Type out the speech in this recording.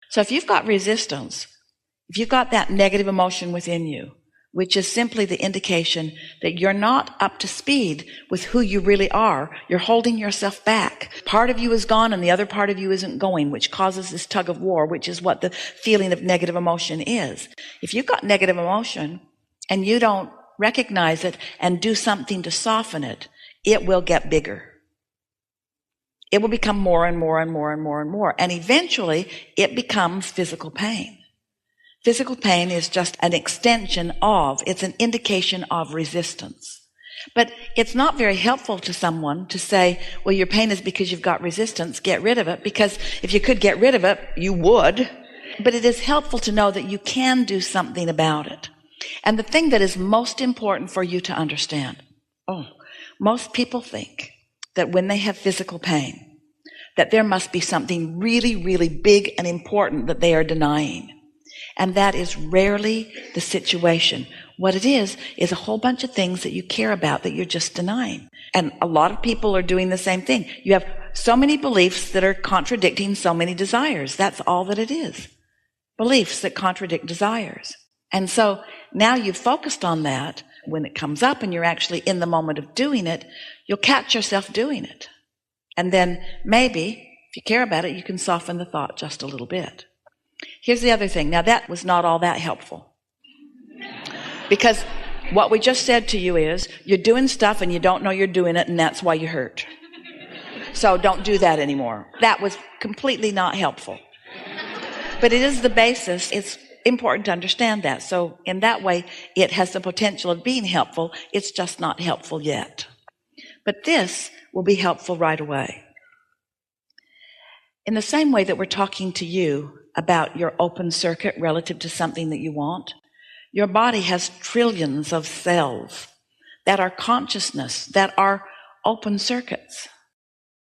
So if you've got resistance, if you've got that negative emotion within you, which is simply the indication that you're not up to speed with who you really are, you're holding yourself back. Part of you is gone and the other part of you isn't going, which causes this tug of war, which is what the feeling of negative emotion is. If you've got negative emotion and you don't recognize it and do something to soften it, it will get bigger. It will become more and more and more and more and more. And eventually it becomes physical pain. Physical pain is just an extension of, it's an indication of resistance. But it's not very helpful to someone to say, well, your pain is because you've got resistance, get rid of it, because if you could get rid of it, you would. But it is helpful to know that you can do something about it. And the thing that is most important for you to understand, most people think that when they have physical pain, that there must be something really, really big and important that they are denying. And that is rarely the situation. What it is a whole bunch of things that you care about that you're just denying. And a lot of people are doing the same thing. You have so many beliefs that are contradicting so many desires. That's all that it is. Beliefs that contradict desires. And so now you've focused on that. When it comes up and you're actually in the moment of doing it, you'll catch yourself doing it. And then maybe, if you care about it, you can soften the thought just a little bit. Here's the other thing. Now that was not all that helpful. Because what we just said to you is, you're doing stuff and you don't know you're doing it, and that's why you hurt. So don't do that anymore. That was completely not helpful. But it is the basis. It's important to understand that. So in that way, it has the potential of being helpful. It's just not helpful yet. But this will be helpful right away. In the same way that we're talking to you about your open circuit relative to something that you want, your body has trillions of cells that are consciousness, that are open circuits.